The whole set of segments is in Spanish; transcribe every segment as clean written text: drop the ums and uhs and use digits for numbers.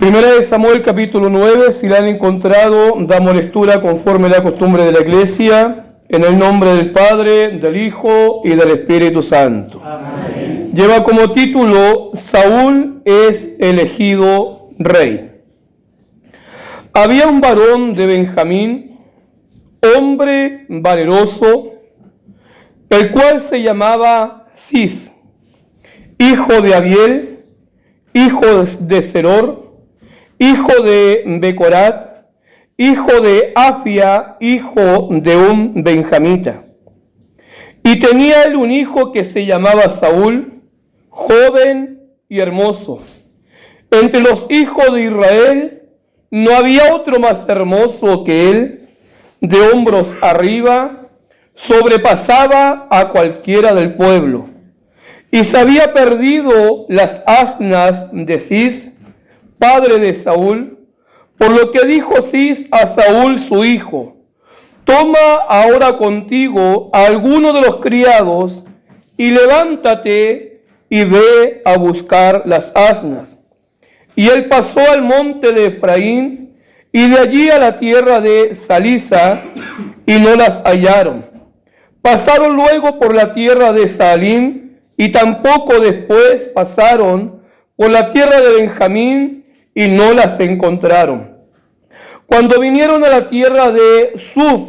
Primera de Samuel capítulo 9, si la han encontrado, damos lectura conforme la costumbre de la Iglesia, en el nombre del Padre, del Hijo y del Espíritu Santo. Amén. Lleva como título, Saúl es elegido rey. Había un varón de Benjamín, hombre valeroso, el cual se llamaba Cis, hijo de Abiel, hijo de Seror, hijo de Becorat, hijo de Afia, hijo de un benjamita. Y tenía él un hijo que se llamaba Saúl, joven y hermoso. Entre los hijos de Israel no había otro más hermoso que él, de hombros arriba, sobrepasaba a cualquiera del pueblo. Y se había perdido las asnas de Cis, padre de Saúl, por lo que dijo Cis a Saúl su hijo: toma ahora contigo a alguno de los criados y levántate y ve a buscar las asnas. Y él pasó al monte de Efraín y de allí a la tierra de Salisa y no las hallaron. Pasaron luego por la tierra de Saalim y tampoco después pasaron por la tierra de Benjamín y no las encontraron. Cuando vinieron a la tierra de Suf,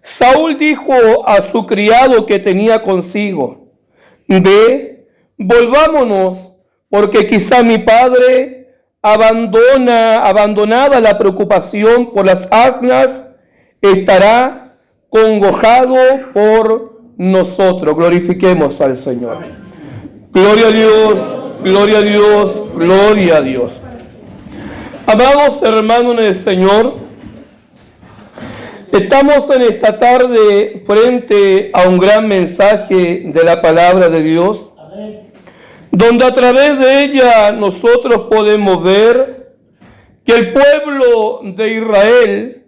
Saúl dijo a su criado que tenía consigo: ve, volvámonos, porque quizá mi padre, abandonada la preocupación por las asnas, estará congojado por nosotros. Glorifiquemos al Señor. Gloria a Dios, gloria a Dios, gloria a Dios. Amados hermanos en el Señor, estamos en esta tarde frente a un gran mensaje de la palabra de Dios, donde a través de ella nosotros podemos ver que el pueblo de Israel,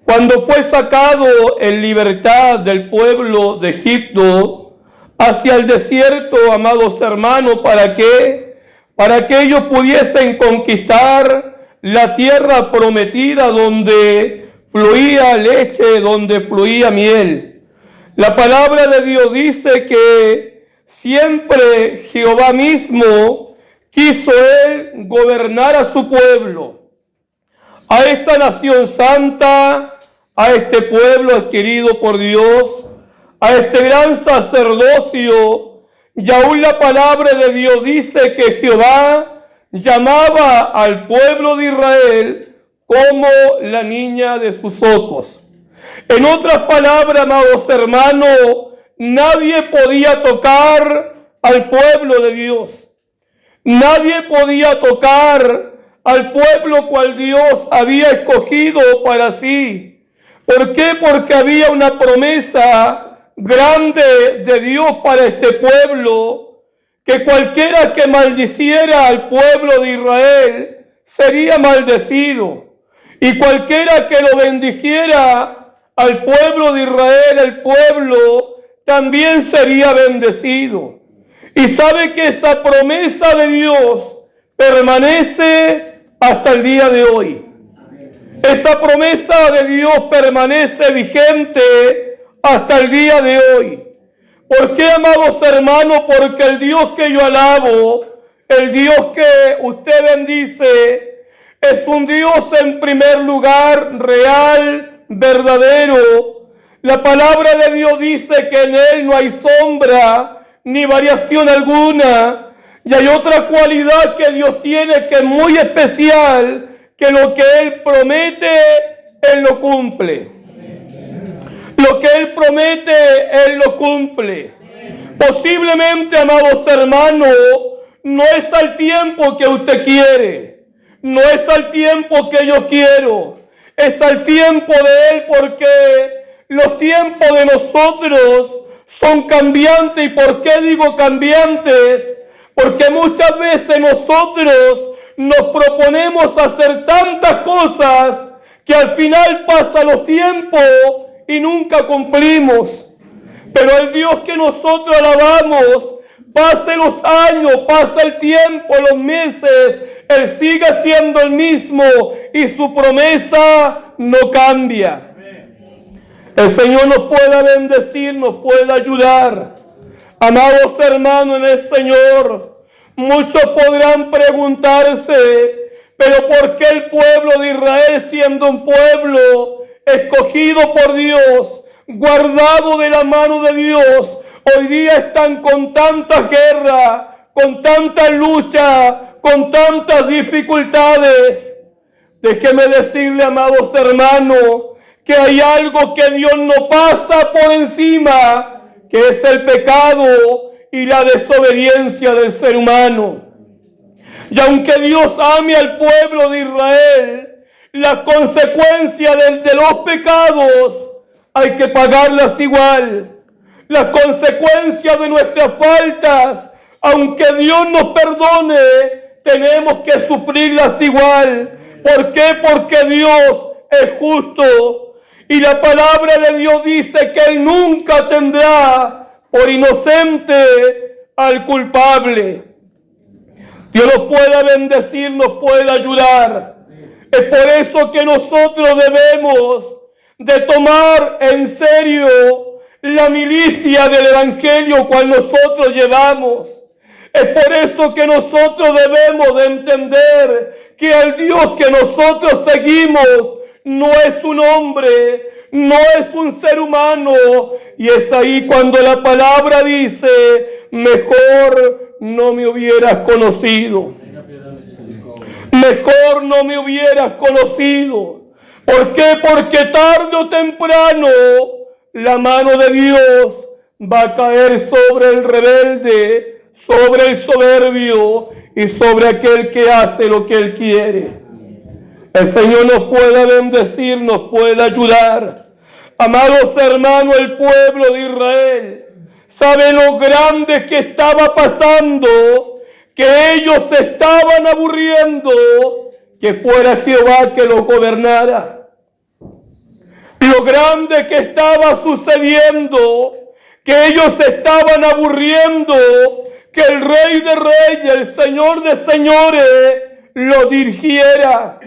cuando fue sacado en libertad del pueblo de Egipto hacia el desierto, amados hermanos, ¿para qué? Para que ellos pudiesen conquistar la tierra prometida donde fluía leche, donde fluía miel. La palabra de Dios dice que siempre Jehová mismo quiso él gobernar a su pueblo, a esta nación santa, a este pueblo adquirido por Dios, a este gran sacerdocio. Y aún la palabra de Dios dice que Jehová llamaba al pueblo de Israel como la niña de sus ojos. En otras palabras, amados hermanos, nadie podía tocar al pueblo de Dios. Nadie podía tocar al pueblo cual Dios había escogido para sí. ¿Por qué? Porque había una promesa grande de Dios para este pueblo, que cualquiera que maldiciera al pueblo de Israel sería maldecido, y cualquiera que lo bendijera al pueblo de Israel, el pueblo también sería bendecido. Y sabe que esa promesa de Dios permanece hasta el día de hoy. Esa promesa de Dios permanece vigente hasta el día de hoy. ¿Por qué, amados hermanos? Porque el Dios que yo alabo, el Dios que usted bendice, es un Dios en primer lugar real, verdadero. La palabra de Dios dice que en Él no hay sombra ni variación alguna. Y hay otra cualidad que Dios tiene que es muy especial, que lo que Él promete, Él lo cumple. Lo que Él promete, Él lo cumple. Posiblemente, amados hermanos, no es al tiempo que usted quiere, no es al tiempo que yo quiero, es al tiempo de Él, porque los tiempos de nosotros son cambiantes. ¿Y por qué digo cambiantes? Porque muchas veces nosotros nos proponemos hacer tantas cosas que al final pasan los tiempos y nunca cumplimos. Pero el Dios que nosotros alabamos, pase los años, pasa el tiempo, los meses, Él sigue siendo el mismo y su promesa no cambia. El Señor nos pueda bendecir, nos pueda ayudar. Amados hermanos en el Señor, muchos podrán preguntarse, pero ¿por qué el pueblo de Israel, siendo un pueblo escogido por Dios, guardado de la mano de Dios, hoy día están con tanta guerra, con tanta lucha, con tantas dificultades? Déjeme decirle, amados hermanos, que hay algo que Dios no pasa por encima, que es el pecado y la desobediencia del ser humano. Y aunque Dios ame al pueblo de Israel, las consecuencias de los pecados hay que pagarlas igual. Las consecuencias de nuestras faltas, aunque Dios nos perdone, tenemos que sufrirlas igual. ¿Por qué? Porque Dios es justo. Y la palabra de Dios dice que Él nunca tendrá por inocente al culpable. Dios nos pueda bendecir, nos pueda ayudar. Es por eso que nosotros debemos de tomar en serio la milicia del Evangelio cual nosotros llevamos. Es por eso que nosotros debemos de entender que el Dios que nosotros seguimos no es un hombre, no es un ser humano. Y es ahí cuando la palabra dice, mejor no me hubieras conocido. Mejor no me hubieras conocido. ¿Por qué? Porque tarde o temprano la mano de Dios va a caer sobre el rebelde, sobre el soberbio y sobre aquel que hace lo que Él quiere. El Señor nos pueda bendecir, nos pueda ayudar. Amados hermanos, el pueblo de Israel sabe lo grande que estaba pasando, que ellos se estaban aburriendo, que fuera Jehová que los gobernara. Lo grande que estaba sucediendo, que ellos se estaban aburriendo, que el Rey de Reyes, el Señor de Señores, lo dirigiera.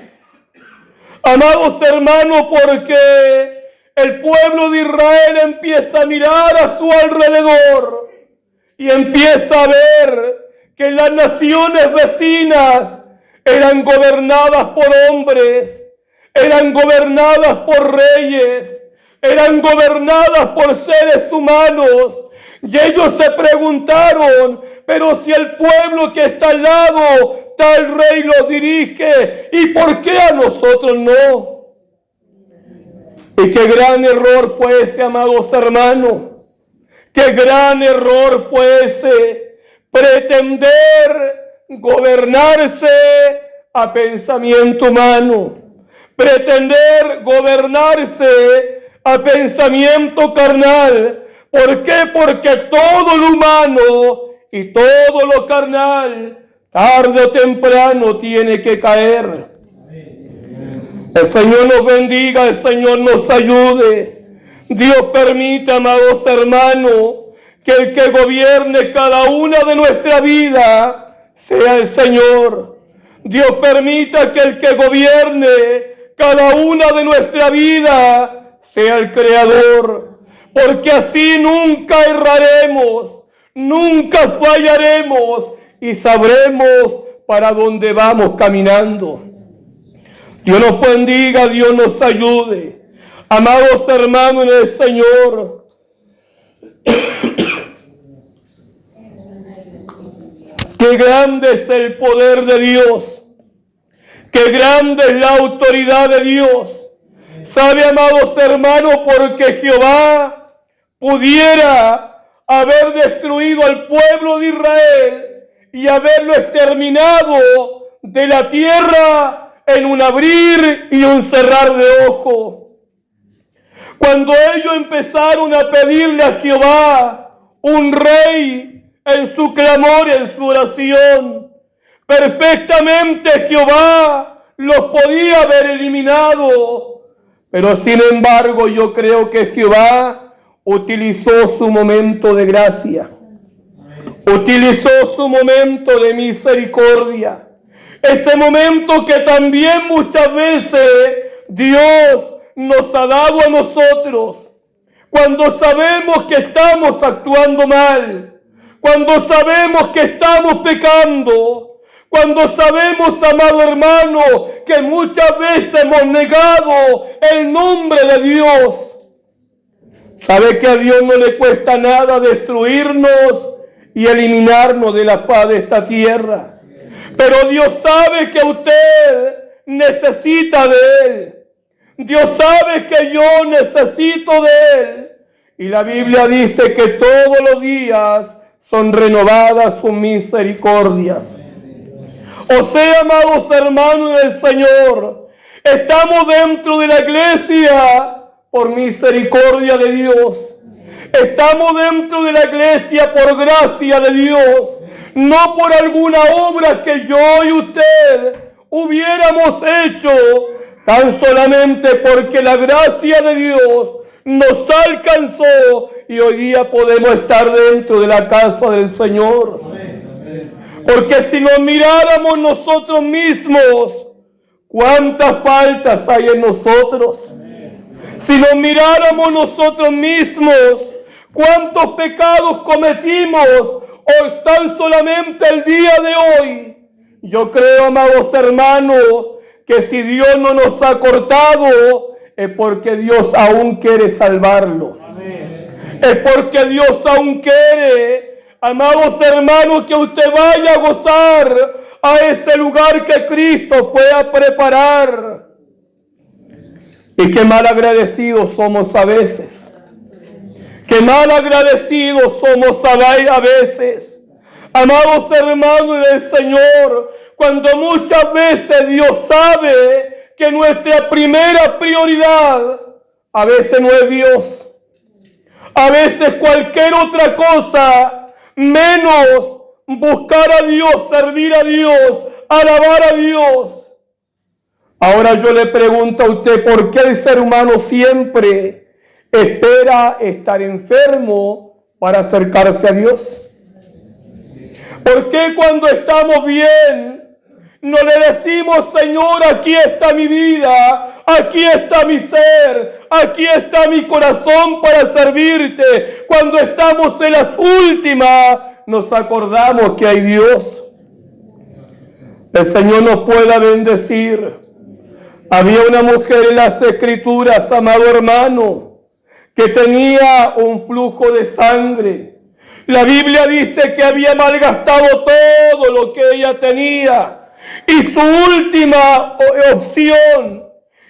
Amados hermanos, porque el pueblo de Israel empieza a mirar a su alrededor y empieza a ver que las naciones vecinas eran gobernadas por hombres, eran gobernadas por reyes, eran gobernadas por seres humanos. Y ellos se preguntaron, pero si el pueblo que está al lado, tal rey lo dirige, ¿y por qué a nosotros no? Y qué gran error fue ese, amados hermanos. Qué gran error fue ese, pretender gobernarse a pensamiento humano, pretender gobernarse a pensamiento carnal. ¿Por qué? Porque todo lo humano y todo lo carnal, tarde o temprano, tiene que caer. El Señor nos bendiga, el Señor nos ayude. Dios permita, amados hermanos, que el que gobierne cada una de nuestra vida sea el Señor. Dios permita que el que gobierne cada una de nuestra vida sea el Creador. Porque así nunca erraremos, nunca fallaremos y sabremos para dónde vamos caminando. Dios nos bendiga, Dios nos ayude. Amados hermanos en el Señor, qué grande es el poder de Dios, qué grande es la autoridad de Dios. ¿Sabe, amados hermanos, porque Jehová pudiera haber destruido al pueblo de Israel y haberlo exterminado de la tierra en un abrir y un cerrar de ojos? Cuando ellos empezaron a pedirle a Jehová un rey en su clamor, en su oración, perfectamente Jehová los podía haber eliminado. Pero sin embargo, yo creo que Jehová utilizó su momento de gracia, utilizó su momento de misericordia. Ese momento que también muchas veces Dios nos ha dado a nosotros. Cuando sabemos que estamos actuando mal, cuando sabemos que estamos pecando, cuando sabemos, amado hermano, que muchas veces hemos negado el nombre de Dios. ¿Sabe que a Dios no le cuesta nada destruirnos y eliminarnos de la faz de esta tierra? Pero Dios sabe que usted necesita de Él. Dios sabe que yo necesito de Él. Y la Biblia dice que todos los días son renovadas sus misericordias. O sea, amados hermanos del Señor, estamos dentro de la iglesia por misericordia de Dios. Estamos dentro de la iglesia por gracia de Dios, no por alguna obra que yo y usted hubiéramos hecho, tan solamente porque la gracia de Dios nos alcanzó y hoy día podemos estar dentro de la casa del Señor. Porque si nos miráramos nosotros mismos, ¿cuántas faltas hay en nosotros? Si nos miráramos nosotros mismos, ¿cuántos pecados cometimos o tan solamente el día de hoy? Yo creo, amados hermanos, que si Dios no nos ha cortado, es porque Dios aún quiere salvarlo. Es porque Dios aún quiere, amados hermanos, que usted vaya a gozar a ese lugar que Cristo fue a preparar. Y qué mal agradecidos somos a veces. Qué mal agradecidos somos a veces. Amados hermanos del Señor, cuando muchas veces Dios sabe que nuestra primera prioridad a veces no es Dios. A veces cualquier otra cosa, menos buscar a Dios, servir a Dios, alabar a Dios. Ahora yo le pregunto a usted, ¿por qué el ser humano siempre espera estar enfermo para acercarse a Dios? ¿Por qué cuando estamos bien no le decimos, Señor, aquí está mi vida, aquí está mi ser, aquí está mi corazón para servirte? Cuando estamos en las últimas, nos acordamos que hay Dios. El Señor nos pueda bendecir. Había una mujer en las Escrituras, amado hermano, que tenía un flujo de sangre. La Biblia dice que había malgastado todo lo que ella tenía. Y su última opción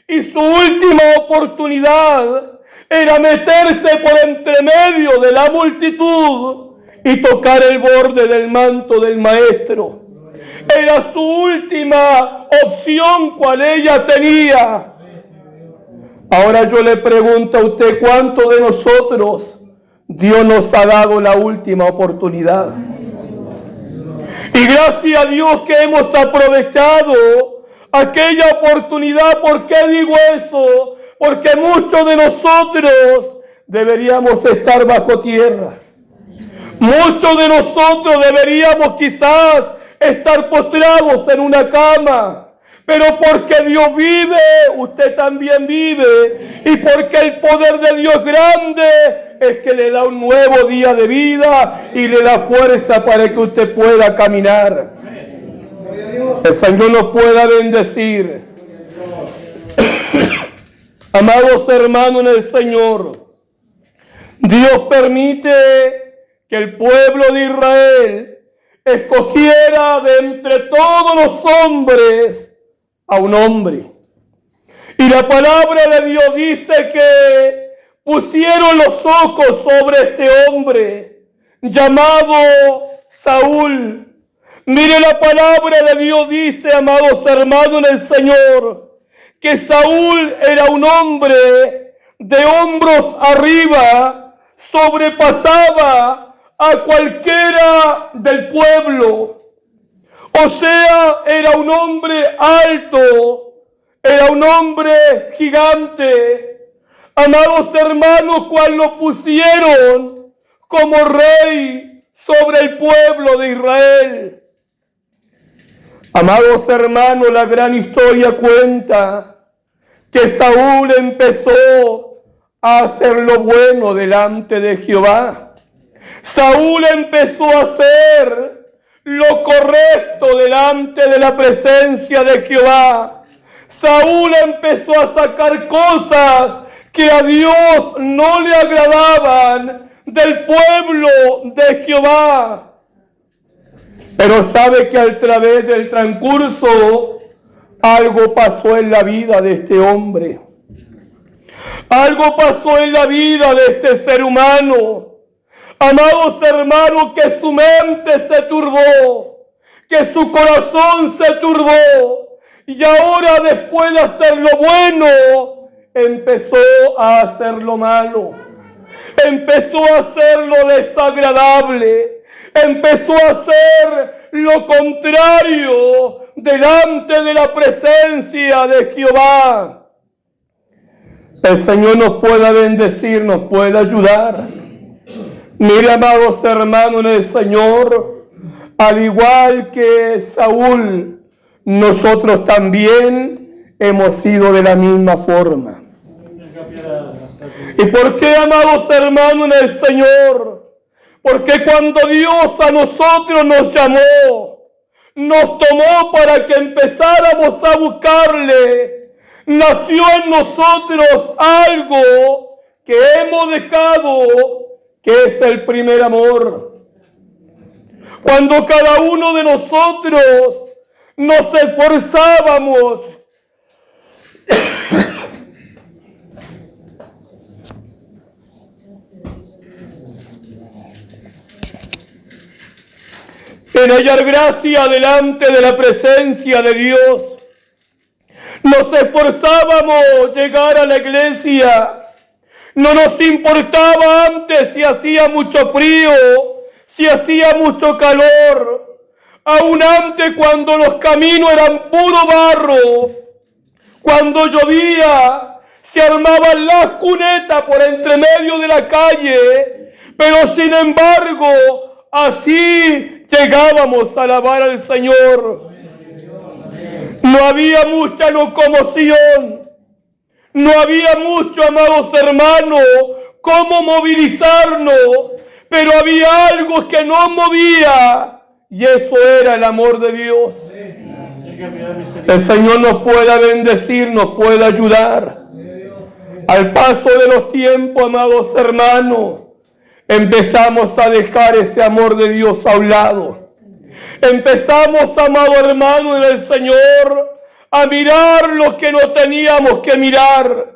y su última oportunidad era meterse por entre medio de la multitud y tocar el borde del manto del Maestro. Era su última opción cual ella tenía. Ahora yo le pregunto a usted, ¿cuántos de nosotros Dios nos ha dado la última oportunidad? Y gracias a Dios que hemos aprovechado aquella oportunidad. ¿Por qué digo eso? Porque muchos de nosotros deberíamos estar bajo tierra. Muchos de nosotros deberíamos quizás estar postrados en una cama. Pero porque Dios vive, usted también vive. Y porque el poder de Dios grande es que le da un nuevo día de vida y le da fuerza para que usted pueda caminar. El Señor nos pueda bendecir. Amados hermanos en el Señor, Dios permite que el pueblo de Israel escogiera de entre todos los hombres a un hombre. Y la palabra de Dios dice que pusieron los ojos sobre este hombre llamado Saúl. Mire, la palabra de Dios dice, amados hermanos en el Señor, que Saúl era un hombre de hombros arriba, sobrepasaba a cualquiera del pueblo. O sea, era un hombre alto, era un hombre gigante. Amados hermanos, cuando lo pusieron como rey sobre el pueblo de Israel. Amados hermanos, la gran historia cuenta que Saúl empezó a hacer lo bueno delante de Jehová. Saúl empezó a hacer lo correcto delante de la presencia de Jehová. Saúl empezó a sacar cosas que a Dios no le agradaban del pueblo de Jehová. Pero sabe que a través del transcurso algo pasó en la vida de este hombre. Algo pasó en la vida de este ser humano. Amados hermanos, que su mente se turbó, que su corazón se turbó, y ahora después de hacer lo bueno, empezó a hacer lo malo. Empezó a hacer lo desagradable. Empezó a hacer lo contrario delante de la presencia de Jehová. El Señor nos pueda bendecir, nos pueda ayudar. Mire, amados hermanos en el Señor, al igual que Saúl, nosotros también hemos sido de la misma forma. ¿Y por qué, amados hermanos en el Señor? Porque cuando Dios a nosotros nos llamó, nos tomó para que empezáramos a buscarle, nació en nosotros algo que hemos dejado, que es el primer amor. Cuando cada uno de nosotros nos esforzábamos en hallar gracia delante de la presencia de Dios, nos esforzábamos llegar a la iglesia. No nos importaba antes si hacía mucho frío, si hacía mucho calor. Aún antes, cuando los caminos eran puro barro, cuando llovía, se armaban las cunetas por entre medio de la calle, pero sin embargo, así llegábamos a alabar al Señor. No había mucha locomoción. No había mucho, amados hermanos, cómo movilizarnos, pero había algo que nos movía, y eso era el amor de Dios. El Señor nos pueda bendecir, nos pueda ayudar. Al paso de los tiempos, amados hermanos, empezamos a dejar ese amor de Dios a un lado. Empezamos, amado hermano, en el Señor, a mirar lo que no teníamos que mirar.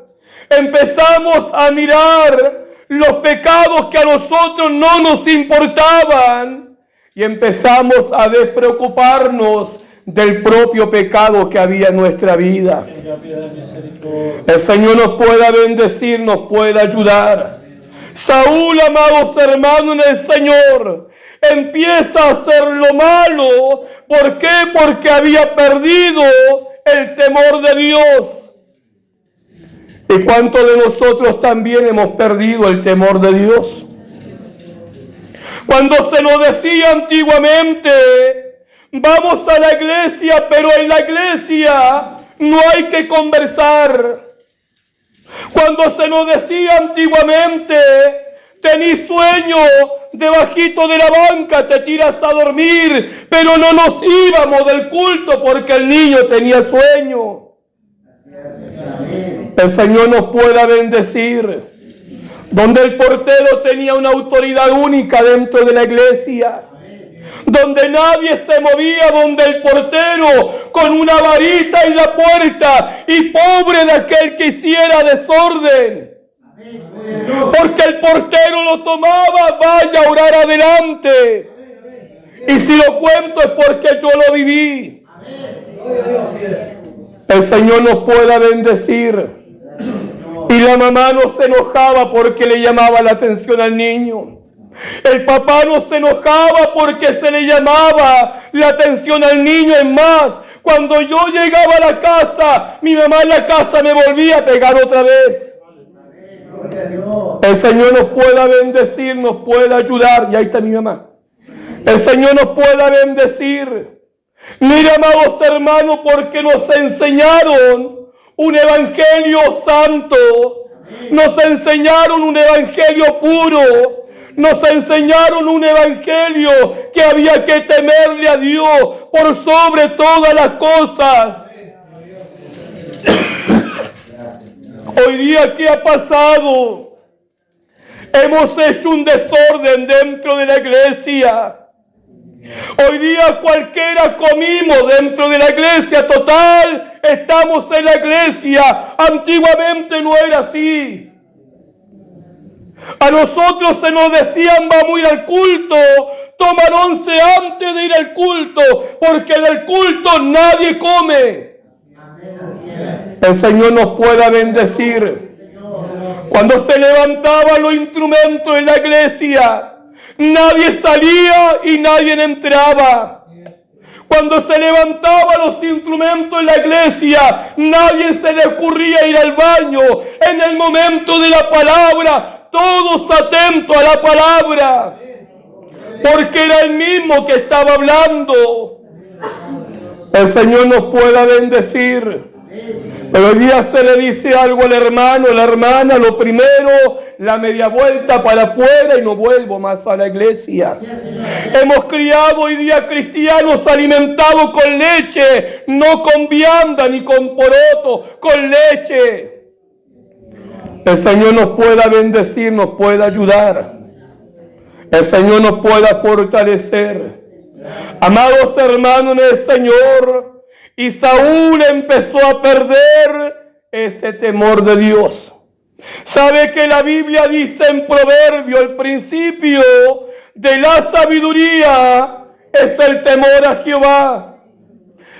Empezamos a mirar los pecados que a nosotros no nos importaban. Y empezamos a despreocuparnos del propio pecado que había en nuestra vida. El Señor nos pueda bendecir, nos pueda ayudar. Saúl, amados hermanos en el Señor, empieza a hacer lo malo. ¿Por qué? Porque había perdido el temor de Dios. ¿Y cuántos de nosotros también hemos perdido el temor de Dios? Cuando se nos decía antiguamente, vamos a la iglesia, pero en la iglesia no hay que conversar. Cuando se nos decía antiguamente, tenís sueño, debajito de la banca te tiras a dormir, pero no nos íbamos del culto porque el niño tenía sueño. El Señor nos pueda bendecir. Donde el portero tenía una autoridad única dentro de la iglesia, donde nadie se movía, donde el portero con una varita en la puerta, y pobre de aquel que hiciera desorden, porque el portero lo tomaba, vaya a orar adelante. Y si lo cuento es porque yo lo viví. El Señor nos pueda bendecir. Y la mamá no se enojaba porque le llamaba la atención al niño. El papá no se enojaba porque se le llamaba la atención al niño. Es más, cuando yo llegaba a la casa, mi mamá en la casa me volvía a pegar otra vez. El Señor nos pueda bendecir, nos pueda ayudar. Y ahí está mi mamá. El Señor nos pueda bendecir. Mira, amados hermanos, porque nos enseñaron un evangelio santo, nos enseñaron un evangelio puro, nos enseñaron un evangelio que había que temerle a Dios por sobre todas las cosas. Hoy día, ¿qué ha pasado? Hemos hecho un desorden dentro de la iglesia. Hoy día cualquiera comimos dentro de la iglesia, total, estamos en la iglesia. Antiguamente no era así. A nosotros se nos decían, vamos a ir al culto, toman 11 antes de ir al culto, porque en el culto nadie come. El Señor nos pueda bendecir. Cuando se levantaban los instrumentos en la iglesia, nadie salía y nadie entraba. Cuando se levantaban los instrumentos en la iglesia, nadie se le ocurría ir al baño. En el momento de la palabra, todos atentos a la palabra, porque era el mismo que estaba hablando. El Señor nos pueda bendecir. Pero hoy día se le dice algo al hermano, a la hermana, lo primero, la media vuelta para afuera y no vuelvo más a la iglesia. Hemos criado hoy día cristianos alimentados con leche, no con vianda ni con poroto, con leche. El Señor nos pueda bendecir, nos pueda ayudar. El Señor nos pueda fortalecer. Amados hermanos en el Señor, y Saúl empezó a perder ese temor de Dios. ¿Sabe que la Biblia dice en Proverbio, el principio de la sabiduría es el temor a Jehová?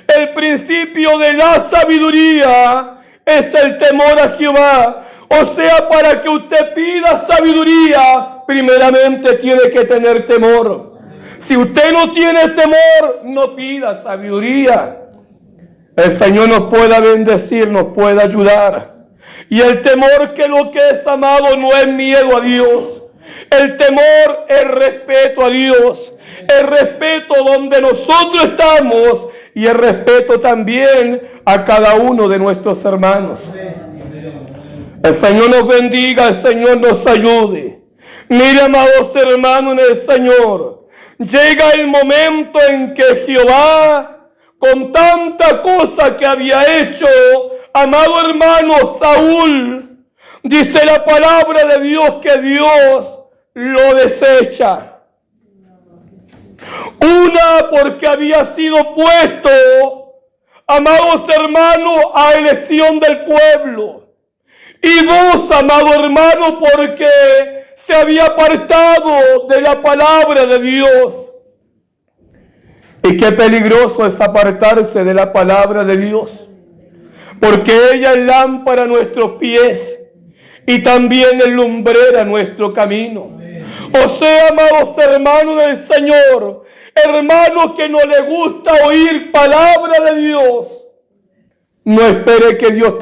El principio de la sabiduría es el temor a Jehová. O sea, para que usted pida sabiduría, primeramente tiene que tener temor. Si usted no tiene temor, no pida sabiduría. El Señor nos pueda bendecir, nos pueda ayudar. Y el temor, que lo que es, amado, no es miedo a Dios. El temor es respeto a Dios. El respeto donde nosotros estamos y el respeto también a cada uno de nuestros hermanos. El Señor nos bendiga, el Señor nos ayude. Mire, amados hermanos en el Señor, llega el momento en que Jehová, con tanta cosa que había hecho, amado hermano Saúl, dice la palabra de Dios que Dios lo desecha. Una, porque había sido puesto, amados hermanos, a elección del pueblo. Y dos, amado hermano, porque se había apartado de la palabra de Dios. Y qué peligroso es apartarse de la palabra de Dios, porque ella es lámpara a nuestros pies y también es lumbrera a nuestro camino. O sea, amados hermanos del Señor, hermanos que no le gusta oír palabra de Dios, no espere que Dios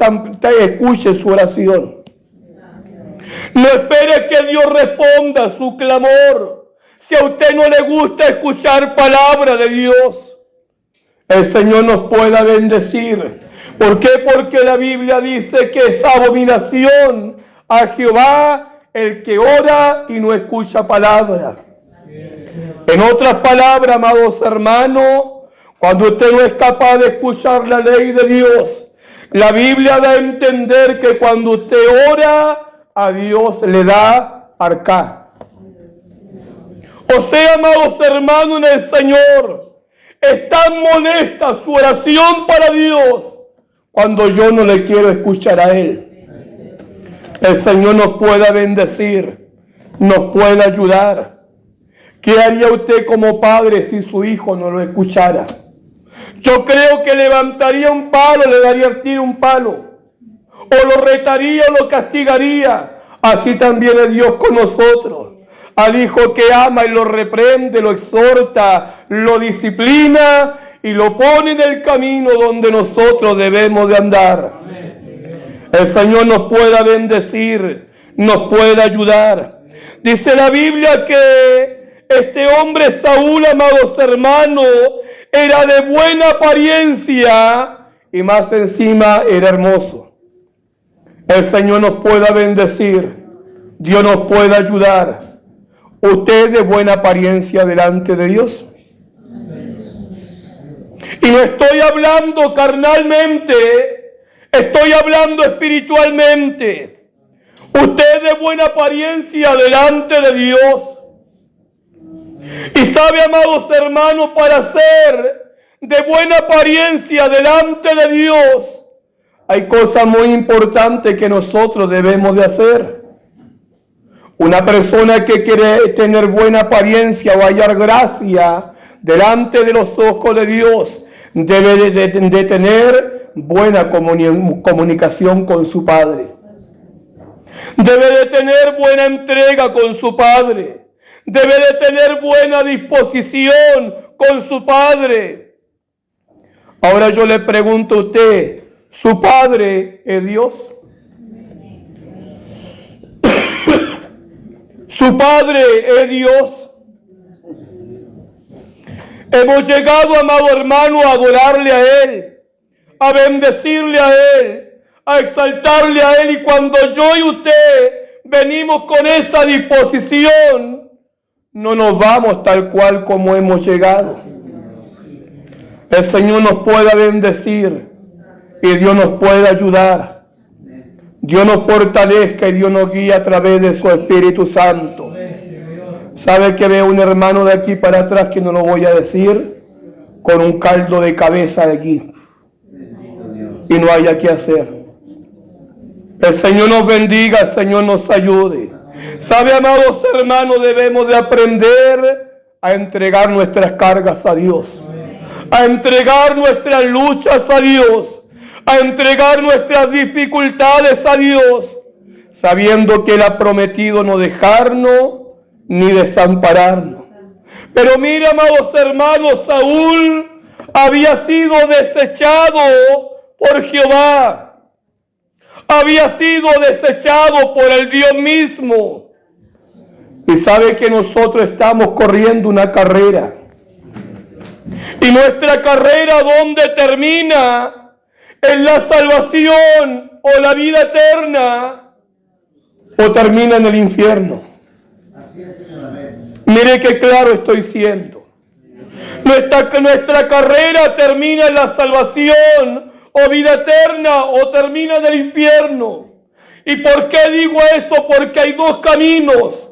escuche su oración. No espere que Dios responda su clamor. Si a usted no le gusta escuchar palabra de Dios, el Señor nos pueda bendecir. ¿Por qué? Porque la Biblia dice que es abominación a Jehová el que ora y no escucha palabra. En otras palabras, amados hermanos, cuando usted no es capaz de escuchar la ley de Dios, la Biblia da a entender que cuando usted ora, a Dios le da arcá. O sea, amados hermanos en el Señor, es tan molesta su oración para Dios cuando yo no le quiero escuchar a Él. El Señor nos pueda bendecir, nos pueda ayudar. ¿Qué haría usted como padre si su hijo no lo escuchara? Yo creo que levantaría un palo, le daría al tiro un palo, o lo retaría o lo castigaría. Así también es Dios con nosotros. Al hijo que ama y lo reprende, lo exhorta, lo disciplina y lo pone en el camino donde nosotros debemos de andar. El Señor nos pueda bendecir, nos pueda ayudar. Dice la Biblia que este hombre Saúl, amados hermanos, era de buena apariencia y más encima era hermoso. El Señor nos pueda bendecir, Dios nos pueda ayudar. Usted es de buena apariencia delante de Dios. Y no estoy hablando carnalmente, estoy hablando espiritualmente. Usted es de buena apariencia delante de Dios. Y sabe, amados hermanos, para ser de buena apariencia delante de Dios, hay cosas muy importantes que nosotros debemos de hacer. Una persona que quiere tener buena apariencia o hallar gracia delante de los ojos de Dios, debe de tener buena comunicación con su Padre. Debe de tener buena entrega con su Padre. Debe de tener buena disposición con su Padre. Ahora yo le pregunto a usted, ¿su Padre es Dios? ¿Su Padre es Dios? Hemos llegado, amado hermano, a adorarle a Él, a bendecirle a Él, a exaltarle a Él. Y cuando yo y usted venimos con esa disposición, no nos vamos tal cual como hemos llegado. El Señor nos pueda bendecir y Dios nos puede ayudar. Dios nos fortalezca y Dios nos guía a través de su Espíritu Santo. ¿Sabe que veo un hermano de aquí para atrás, que no lo voy a decir, con un caldo de cabeza de aquí? Y no haya que hacer. El Señor nos bendiga, el Señor nos ayude. ¿Sabe, amados hermanos, debemos de aprender a entregar nuestras cargas a Dios, a entregar nuestras luchas a Dios, a entregar nuestras dificultades a Dios, sabiendo que Él ha prometido no dejarnos ni desampararnos. Pero mira, amados hermanos, Saúl había sido desechado por Jehová, había sido desechado por el Dios mismo. Y sabe que nosotros estamos corriendo una carrera. Y nuestra carrera, ¿dónde termina? ¿En la salvación o la vida eterna? ¿O termina en el infierno? Mire qué claro estoy siendo. Nuestra carrera termina en la salvación o vida eterna, o termina en el infierno. ¿Y por qué digo esto? Porque hay dos caminos.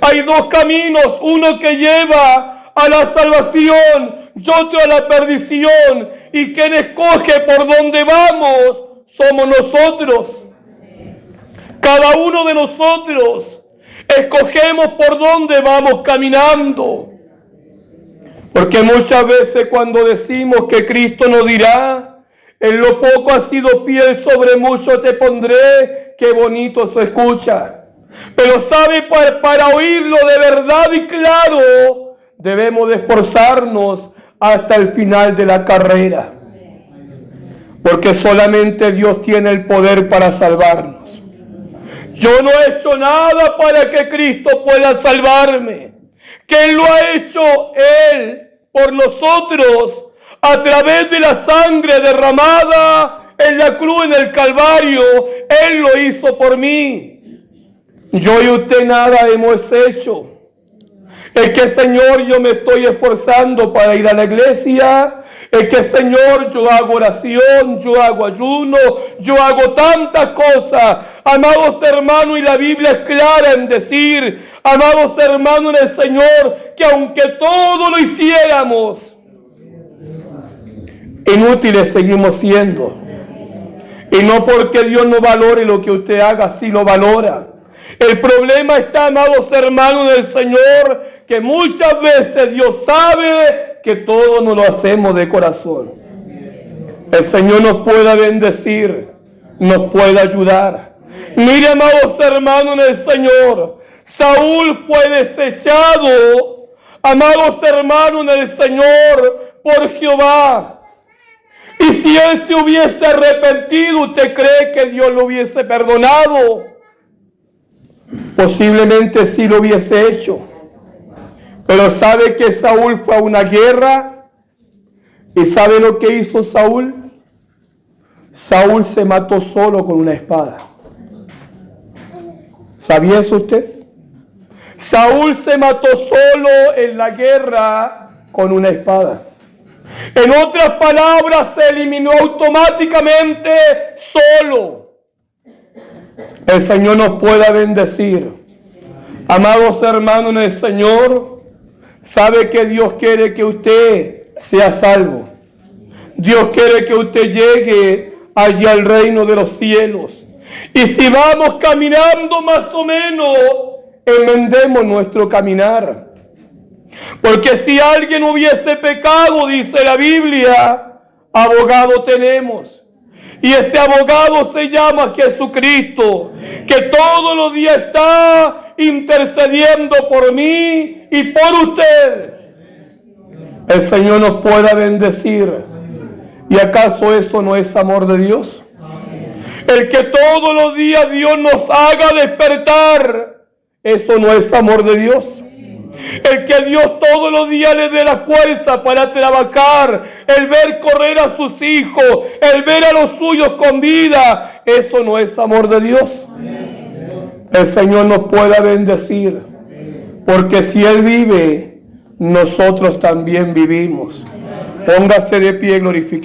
Hay dos caminos, uno que lleva a la salvación y otro a la perdición. Y quien escoge por dónde vamos somos nosotros. Cada uno de nosotros escogemos por dónde vamos caminando. Porque muchas veces cuando decimos que Cristo nos dirá, en lo poco has sido fiel, sobre mucho te pondré, qué bonito se escucha. Pero sabe, para oírlo de verdad y claro, debemos de esforzarnos hasta el final de la carrera. Porque solamente Dios tiene el poder para salvarnos. Yo no he hecho nada para que Cristo pueda salvarme. Que Él lo ha hecho Él por nosotros a través de la sangre derramada en la cruz, en el Calvario. Él lo hizo por mí. Yo y usted nada hemos hecho. Es que, Señor, yo me estoy esforzando para ir a la iglesia. Es que, Señor, yo hago oración, yo hago ayuno, yo hago tantas cosas. Amados hermanos, y la Biblia es clara en decir, amados hermanos en el Señor, que aunque todo lo hiciéramos, inútiles seguimos siendo. Y no porque Dios no valore lo que usted haga, sí lo valora. El problema está, amados hermanos del Señor, que muchas veces Dios sabe que todo no lo hacemos de corazón. El Señor nos pueda bendecir, nos pueda ayudar. Mire, amados hermanos del Señor, Saúl fue desechado, amados hermanos del Señor, por Jehová. Y si él se hubiese arrepentido, ¿usted cree que Dios lo hubiese perdonado? Posiblemente sí lo hubiese hecho. Pero ¿sabe que Saúl fue a una guerra? ¿Y sabe lo que hizo Saúl? Saúl se mató solo con una espada. ¿Sabía eso usted? Saúl se mató solo en la guerra con una espada. En otras palabras, se eliminó automáticamente solo. El Señor nos pueda bendecir. Amados hermanos en el Señor, sabe que Dios quiere que usted sea salvo. Dios quiere que usted llegue allá al reino de los cielos. Y si vamos caminando más o menos, enmendemos nuestro caminar. Porque si alguien hubiese pecado, dice la Biblia, abogado tenemos. Y ese abogado se llama Jesucristo, que todos los días está intercediendo por mí y por usted. El Señor nos pueda bendecir. ¿Y acaso eso no es amor de Dios? El que todos los días Dios nos haga despertar, ¿eso no es amor de Dios? El que Dios todos los días le dé la fuerza para trabajar, el ver correr a sus hijos, el ver a los suyos con vida, ¿eso no es amor de Dios? El Señor nos pueda bendecir, porque si Él vive, nosotros también vivimos. Póngase de pie, glorifiquemos.